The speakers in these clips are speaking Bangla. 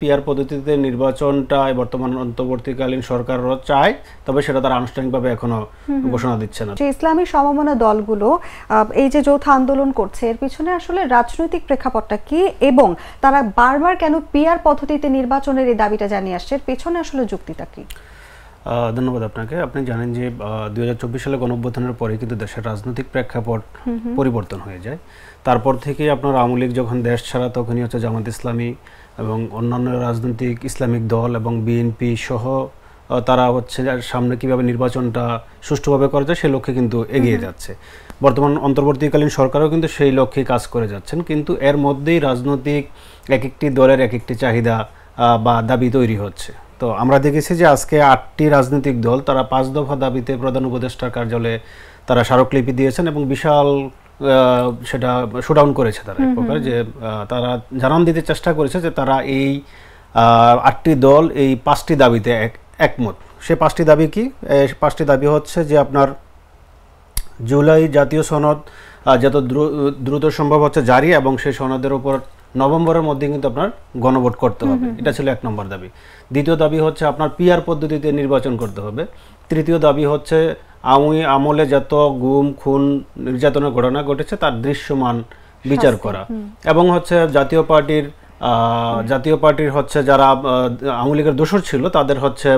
পিআর পদ্ধতিতে নির্বাচনটা বর্তমান অন্তর্বর্তীকালীন সরকারও চায়, তবে সেটা তারা আনুষ্ঠানিকভাবে এখনো ঘোষণা দিচ্ছে না। যে ইসলামী সমমনা দলগুলো এই যে যৌথ আন্দোলন করছে, এর পিছনে আসলে রাজনৈতিক প্রেক্ষাপটটা কি এবং তারা বারবার কেন পিআর পদ্ধতিতে নির্বাচনের এই দাবিটা জানিয়ে আসছে, এর পেছনে আসলে যুক্তিটা কি? ধন্যবাদ আপনাকে। আপনি জানেন যে 2024 সালে গণঅভ্যুত্থানের পরে কিন্তু দেশের রাজনৈতিক প্রেক্ষাপট পরিবর্তন হয়ে যায়। তারপর থেকে আপনার আওয়ামী লীগ যখন দেশ ছাড়া, তখনই হচ্ছে জামাত ইসলামী এবং অন্যান্য রাজনৈতিক ইসলামিক দল এবং বিএনপি সহ তারা হচ্ছে সামনে কীভাবে নির্বাচনটা সুষ্ঠুভাবে করা যায় সেই লক্ষ্যে কিন্তু এগিয়ে যাচ্ছে। বর্তমান অন্তর্বর্তীকালীন সরকারও কিন্তু সেই লক্ষ্যে কাজ করে যাচ্ছেন, কিন্তু এর মধ্যেই রাজনৈতিক এক একটি দলের এক একটি চাহিদা বা দাবি তৈরি হচ্ছে। তো আমরা দেখেছি যে আজকে 8টি রাজনৈতিক দল তারা 5 দফা দাবিতে প্রধান উপদেষ্টার কার্যালয়ে তারা স্মারকলিপি দিয়েছেন এবং বিশাল সেটা শোডাউন করেছে তারা এক প্রকার, যে তারা জানান দিতে চেষ্টা করেছে যে তারা এই 8টি দল এই 5টি দাবিতে একমত। সে 5টি দাবি কি? 5টি দাবি হচ্ছে যে আপনার জুলাই জাতীয় সনদ যত দ্রুত সম্ভব হচ্ছে জারি, এবং সেই সনদের উপর নভেম্বরের মধ্যে কিন্তু আপনার গণভোট করতে হবে, এটা ছিল 1 নম্বর দাবি। দ্বিতীয় দাবি হচ্ছে আপনার পিআর পদ্ধতিতে নির্বাচন করতে হবে। তৃতীয় দাবি হচ্ছে আওয়ামী আমলে যত গুম খুন নির্যাতনের ঘটনা ঘটেছে তার দৃশ্যমান বিচার করা, এবং হচ্ছে জাতীয় পার্টির হচ্ছে যারা আওয়ামী লীগের দোসর ছিল তাদের হচ্ছে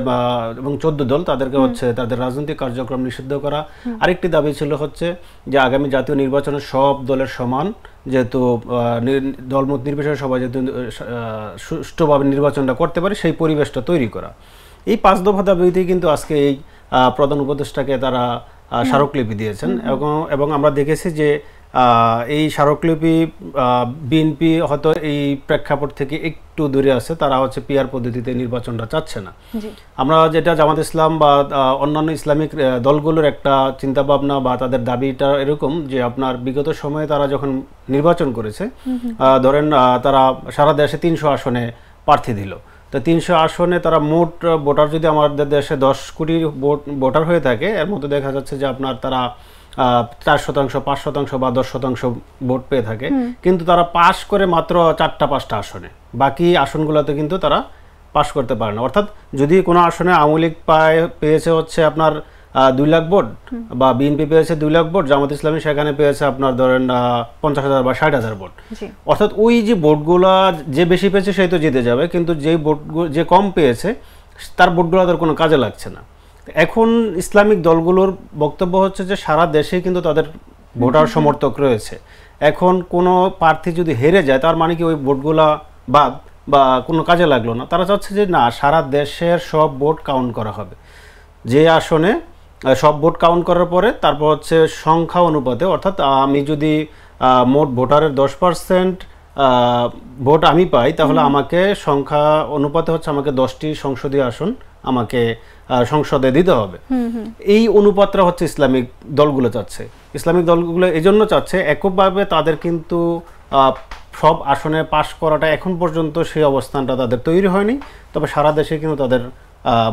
এবং 14 দল তাদেরকে হচ্ছে তাদের রাজনৈতিক কার্যক্রম নিষিদ্ধ করা। আরেকটি দাবি ছিল হচ্ছে যে আগামী জাতীয় নির্বাচনে সব দলের সমান, যেহেতু দলমত নির্বিশেষে সবাই যেহেতু সুষ্ঠুভাবে নির্বাচনটা করতে পারে সেই পরিবেশটা তৈরি করা। এই 5 দফা দাবিতেই কিন্তু আজকে এই প্রধান উপদেষ্টাকে তারা স্মারকলিপি দিয়েছেন, এবং আমরা দেখেছি যে এই স্মারকলিপি বিএনপি হয়তো এই প্রেক্ষাপট থেকে একটু দূরে আছে, তারা হচ্ছে পিআর পদ্ধতিতে নির্বাচনটা চাচ্ছে না। আমরা যেটা জামাত ইসলাম বা অন্যান্য ইসলামিক দলগুলোর একটা চিন্তাভাবনা বা তাদের দাবিটা এরকম যে আপনার বিগত সময়ে তারা যখন নির্বাচন করেছে, ধরেন তারা সারা দেশে 300 আসনে প্রার্থী দিল, তো 300 আসনে তারা মোট ভোটার যদি আমাদের দেশে 10 কোটি ভোটার হয়ে থাকে, এর মধ্যে দেখা যাচ্ছে যে আপনার তারা 4%, 5% বা 10% ভোট পেয়ে থাকে, কিন্তু তারা পাশ করে মাত্র 4টা-5টা আসনে, বাকি আসনগুলোতে কিন্তু তারা পাশ করতে পারে না। অর্থাৎ যদি কোনো আসনে আওয়ামী লীগ পেয়েছে হচ্ছে আপনার 2 লাখ ভোট, বা বিএনপি পেয়েছে 2 লাখ ভোট, জামাত ইসলামী সেখানে পেয়েছে আপনার ধরেন 50,000 বা 60,000 ভোট, অর্থাৎ ওই যে ভোটগুলা যে বেশি পেয়েছে সেই তো জিতে যাবে, কিন্তু যে কম পেয়েছে তার ভোটগুলো তার কোনো কাজে লাগছে না। এখন ইসলামিক দলগুলোর বক্তব্য হচ্ছে যে সারা দেশে কিন্তু তাদের ভোটার সমর্থক রয়েছে, এখন কোনো প্রার্থী যদি হেরে যায় তার মানে কি ওই ভোটগুলা বাদ বা কোনো কাজে লাগলো না। তারা চাচ্ছে যে না, সারা দেশের সব ভোট কাউন্ট করা হবে, যে আসনে সব ভোট কাউন্ট করার পরে তারপর হচ্ছে সংখ্যা অনুপাতে, অর্থাৎ আমি যদি মোট ভোটারের 10% ভোট আমি পাই, তাহলে আমাকে সংখ্যা অনুপাতে হচ্ছে আমাকে 10টি সংসদীয় আসন আমাকে সংসদে দিতে হবে। এই অনুপাতটা হচ্ছে ইসলামিক দলগুলো চাচ্ছে। ইসলামিক দলগুলো এই জন্য চাচ্ছে, এককভাবে তাদের কিন্তু সব আসনে পাশ করাটা এখন পর্যন্ত সেই অবস্থানটা তাদের তৈরি হয়নি, তবে সারা দেশে কিন্তু তাদের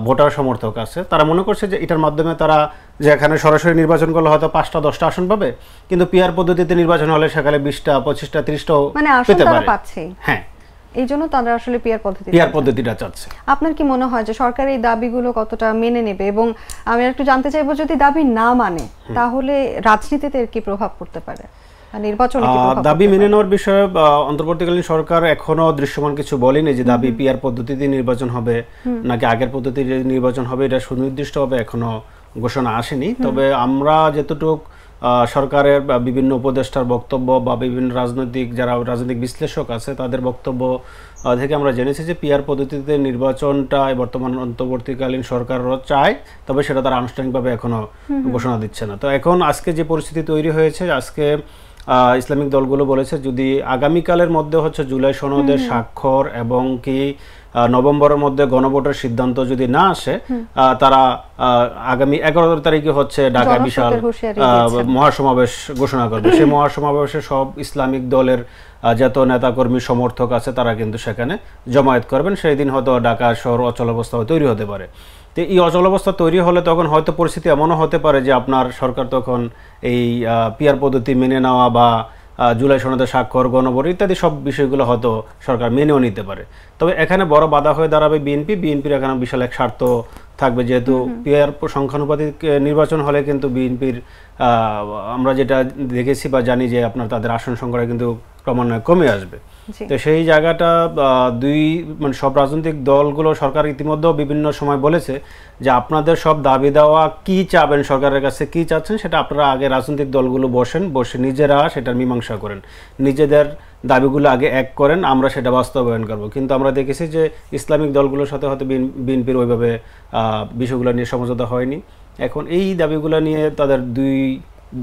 ভোটার সমর্থক আছে। তারা মনে করছে যে এটার মাধ্যমে তারা যে এখানে সরাসরি নির্বাচন করলে হয়তো 5টা-10টা আসন পাবে, কিন্তু পিআর পদ্ধতিতে নির্বাচন হলে সেখানে 20টা, 25টা, 30টাও পেতে পারে। হ্যাঁ, এই জন্য তারা আসলে পিআর পদ্ধতিটা চাচ্ছে। আপনার কি মনে হয় যে সরকার এই দাবিগুলো কতটা মেনে নেবে? এবং আমি একটু জানতে চাইবো, যদি দাবি না মানে তাহলে রাজনীতিতে কি প্রভাব পড়তে পারে? দাবি মেনে নেওয়ার বিষয়ে অন্তর্বর্তীকালীন সরকার এখনো দৃশ্যমান কিছু বলেনি যে দাবি পিআর পদ্ধতিতে নির্বাচন হবে নাকি আগের পদ্ধতিতে নির্বাচন হবে, এটা সুনির্দিষ্টভাবে এখনো ঘোষণা আসেনি। তবে আমরা যতটুকু সরকারের বিভিন্ন উপদেষ্টার বক্তব্য বা বিভিন্ন রাজনৈতিক বিশ্লেষক আছে তাদের বক্তব্য থেকে আমরা জেনেছি যে পিআর পদ্ধতিতে নির্বাচনটা বর্তমান অন্তর্বর্তীকালীন সরকারও চায়, তবে সেটা তারা আনুষ্ঠানিকভাবে এখনো ঘোষণা দিচ্ছে না। তো এখন আজকে যে পরিস্থিতি তৈরি হয়েছে, আজকে ইসলামিক দলগুলো বলেছে যদি আগামীকালের মধ্যে হচ্ছে জুলাই সনদের স্বাক্ষর এবং কি নভেম্বরের মধ্যে গণভোটের সিদ্ধান্ত যদি না আসে, তারা আগামী 11 তারিখে হচ্ছে ঢাকায় বিশাল মহাসমাবেশ ঘোষণা করবে। সেই মহাসমাবেশে সব ইসলামিক দলের যত নেতাকর্মী সমর্থক আছে তারা কিন্তু সেখানে জমায়েত করবেন। সেই দিন হয়তো ঢাকা শহর অচল অবস্থা তৈরি হতে পারে। তো এই অচল অবস্থা তৈরি হলে তখন হয়তো পরিস্থিতি এমনও হতে পারে যে আপনার সরকার তখন এই পিআর পদ্ধতি মেনে নেওয়া বা জুলাই সনদে স্বাক্ষর, গণভোট ইত্যাদি সব বিষয়গুলো হয়তো সরকার মেনেও নিতে পারে। তবে এখানে বড় বাধা হয়ে দাঁড়াবে বিএনপির এখানে বিশাল এক স্বার্থ থাকবে, যেহেতু পিআর সংখ্যানুপাতিক নির্বাচন হলে কিন্তু বিএনপির আমরা যেটা দেখেছি বা জানি যে আপনার তাদের আসন সংখ্যাটা কিন্তু ক্রমান্বয়ে কমে আসবে। তো সেই জায়গাটা মানে সব রাজনৈতিক দলগুলো, সরকার ইতিমধ্যেও বিভিন্ন সময় বলেছে যে আপনাদের সব দাবি দেওয়া কি চাবেন, সরকারের কাছে কি চাচ্ছেন সেটা আপনারা আগে রাজনৈতিক দলগুলো বসে নিজেরা সেটার মীমাংসা করেন, নিজেদের দাবিগুলো আগে এক করেন, আমরা সেটা বাস্তবায়ন করব। কিন্তু আমরা দেখেছি যে ইসলামিক দলগুলোর সাথে হয়তো বিএনপির ওইভাবে বিষয়গুলো নিয়ে সমঝোতা হয়নি। এখন এই দাবিগুলো নিয়ে তাদের দুই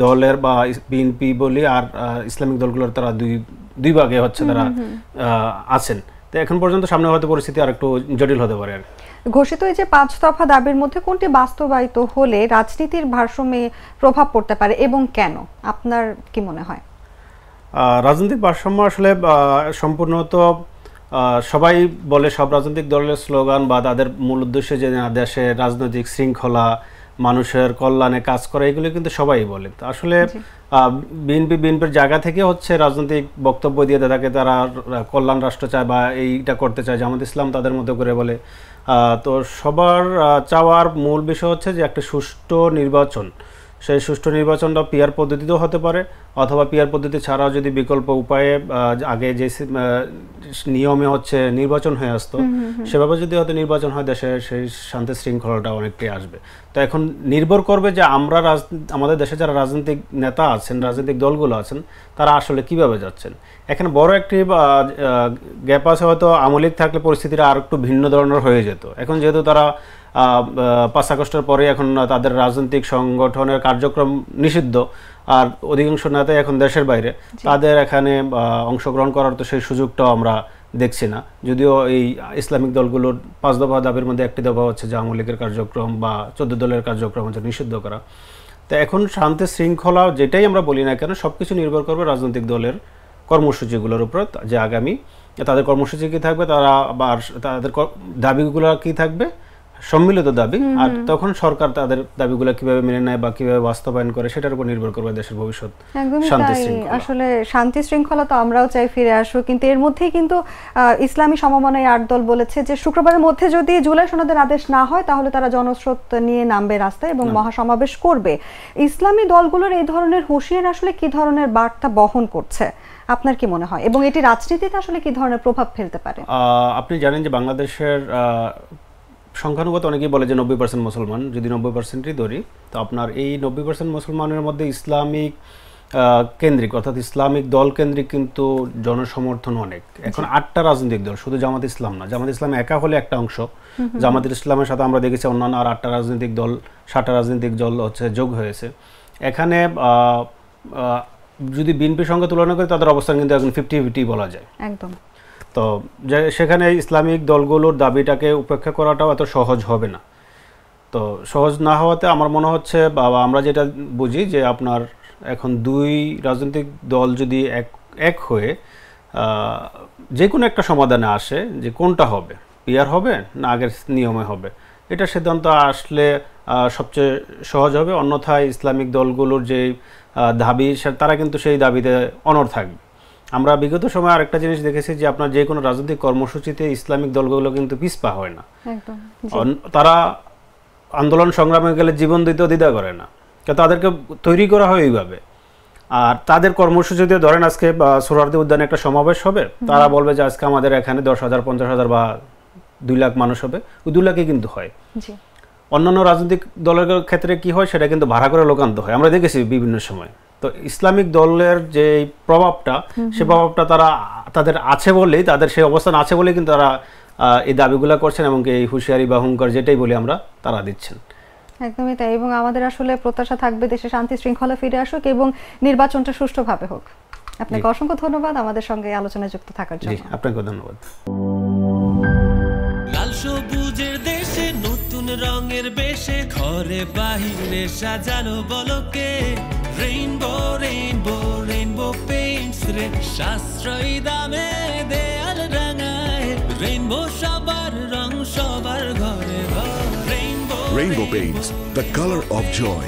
দলের বা বিএনপি বলি আর ইসলামিক দলগুলোর তারা দুই ভাগে হচ্ছে তারা আছেন। তো এখন পর্যন্ত সামনে হয়তো পরিস্থিতি আর একটু জটিল হতে পারে। আর ঘোষিত এই যে 5 দফা দাবির মধ্যে কোনটি বাস্তবায়িত হলে রাজনীতির ভারসাম্যে প্রভাব পড়তে পারে এবং কেন, আপনার কি মনে হয়? রাজনৈতিক ভারসাম্য আসলে সম্পূর্ণত সবাই বলে, সব রাজনৈতিক দলের স্লোগান বা তাদের মূল উদ্দেশ্য যে দেশে রাজনৈতিক শৃঙ্খলা, মানুষের কল্যাণে কাজ করা, এগুলো কিন্তু সবাই বলে। আসলে বিএনপির জায়গা থেকে হচ্ছে রাজনৈতিক বক্তব্য দিয়ে থাকে তারা কল্যাণ রাষ্ট্র চায় বা এইটা করতে চায়, জামাত ইসলাম তাদের মতো করে বলে। তো সবার চাওয়ার মূল বিষয় হচ্ছে যে একটা সুষ্ঠু নির্বাচন, সেই সুষ্ঠু নির্বাচনটা পিআর পদ্ধতিতেও হতে পারে, অথবা পিআর পদ্ধতি ছাড়াও যদি বিকল্প উপায়ে আগে যে নিয়মে হচ্ছে নির্বাচন হয়ে আসতো সেভাবে যদি হয়তো নির্বাচন হয়, দেশে সেই শান্তি শৃঙ্খলাটা অনেকটাই আসবে। তো এখন নির্ভর করবে যে আমরা আমাদের দেশে যারা রাজনৈতিক নেতা আছেন, রাজনৈতিক দলগুলো আছেন, তারা আসলে কিভাবে যাচ্ছেন। এখানে বড় একটি গ্যাপ আছে, হয়তো আওয়ামী লীগ থাকলে পরিস্থিতিটা আর একটু ভিন্ন ধরনের হয়ে যেত। এখন যেহেতু তারা 5 আগস্টের পরে এখন তাদের রাজনৈতিক সংগঠনের কার্যক্রম নিষিদ্ধ, আর অধিকাংশ নেতাই এখন দেশের বাইরে, তাদের এখানে অংশগ্রহণ করার তো সেই সুযোগটাও আমরা দেখছি না। যদিও এই ইসলামিক দলগুলোর 5 দফা দাবির মধ্যে একটি দফা হচ্ছে যে আওয়ামী লীগের কার্যক্রম বা 14 দলের কার্যক্রম হচ্ছে নিষিদ্ধ করা। তো এখন শান্তি শৃঙ্খলা যেটাই আমরা বলি না কেন, সব কিছু নির্ভর করবে রাজনৈতিক দলের কর্মসূচিগুলোর উপর, যে আগামী তাদের কর্মসূচি কী থাকবে, তারা আবার তাদের দাবিগুলো কী থাকবে, সম্মিলিত দাবি, আর তখন সরকার তাদের দাবিগুলো কিভাবে মেনে নেয় বা কিভাবে বাস্তবায়ন করে সেটার উপর নির্ভর করবে দেশের ভবিষ্যৎ শান্তি শৃঙ্খলা। আসলে শান্তি শৃঙ্খলা তো আমরাও চাই ফিরে আসুক, কিন্তু এর মধ্যেই কিন্তু ইসলামী সমমনায় 8 দল বলেছে যে শুক্রবারের মধ্যে যদি জুলাই সনদের আদেশ না হয় তাহলে তারা জনস্রোত নিয়ে নামবে রাস্তায় এবং মহাসমাবেশ করবে। ইসলামী দলগুলোর এই ধরনের হুঁশিয়ারি আসলে কি ধরনের বার্তা বহন করছে আপনার কি মনে হয়, এবং এটি রাজনীতিতে আসলে কি ধরনের প্রভাব ফেলতে পারে? আপনি জানেন যে বাংলাদেশের সংখ্যানুপাত অনেকেই বলে যে 90% মুসলমান, যদি 90%ই ধরি, তো আপনার এই 90% মুসলমানের মধ্যে ইসলামিক কেন্দ্রিক অর্থাৎ ইসলামিক দল কেন্দ্রিক কিন্তু জনসমর্থন অনেক। এখন 8টা রাজনৈতিক দল, শুধু জামাত ইসলাম না, জামাত ইসলাম একা হলে একটা অংশ, জামাত ইসলামের সাথে আমরা দেখেছি অন্যান্য আর 8টা রাজনৈতিক দল, 7টা রাজনৈতিক দল হচ্ছে যোগ হয়েছে। এখানে যদি বিএনপির সঙ্গে তুলনা করি তাদের অবস্থান কিন্তু এখন 50-50 বলা যায় একদম। তো সেখানে ইসলামিক দলগুলোর দাবিটাকে উপেক্ষা করাটাও এত সহজ হবে না। তো সহজ না হওয়াতে আমার মনে হচ্ছে, বা আমরা যেটা বুঝি যে আপনার এখন 2 রাজনৈতিক দল যদি এক হয়ে যে কোনো একটা সমাধানে আসে, যে কোনটা হবে, পিআর হবে না আগের নিয়মে হবে, এটা সিদ্ধান্ত আসলে সবচেয়ে সহজ হবে। অন্যথায় ইসলামিক দলগুলোর যে দাবি, তারা কিন্তু সেই দাবিতে অনড় থাকবে। আমরা বিগত সময়ে আরেকটা জিনিস দেখেছি যে আপনার যে কোনো রাজনৈতিক কর্মসূচিতে ইসলামিক দলগুলো কিন্তু পিছপা হয় না, তারা আন্দোলন সংগ্রামে গেলে জীবন দিতেও দ্বিধা করে না, তাদেরকে তৈরি করা হয় এইভাবে। আর তাদের কর্মসূচিতে ধরেন আজকে সোহরাওয়ার্দী উদ্যানে একটা সমাবেশ হবে, তারা বলবে যে আজকে আমাদের এখানে 10,000, 50,000 বা 2 লাখ মানুষ হবে, ওই 2 লাখই কিন্তু হয়। অন্যান্য রাজনৈতিক দলের ক্ষেত্রে কি হয়, সেটা কিন্তু ভাড়া করে লোকান্ত হয়, আমরা দেখেছি বিভিন্ন সময়। তো ইসলামিক দলের যে প্রভাবটা, সে প্রভাবটা তাদের আছে বলেই, তাদের সেই অবস্থান আছে বলেই কিন্তু তারা এই দাবিগুলো করছেন এবং এই হুঁশিয়ারি বা হুঙ্কার যেটাই বলি আমরা, তারা দিচ্ছেন। একদমই তাই, এবং আমাদের আসলে প্রত্যাশা থাকবে দেশে শান্তি শৃঙ্খলা ফিরে আসুক এবং নির্বাচনটা সুষ্ঠুভাবে হোক। আপনাকে অসংখ্য ধন্যবাদ আমাদের সঙ্গে আলোচনায় যুক্ত থাকার জন্য। আপনাকে ধন্যবাদ। লাল সবুজের দেশে নতুন রঙের বেশে ঘরে বাহিরে সাজানো বলকে, রেইনবো রেইনবো রেইনবো পেইন্টস রে, সাশ্রয়ী দামে দেয়াল রাঙায়, রেইনবো সবার রং সবার ঘরে ঘরে, rainbow Rainbow Paints, the color of joy.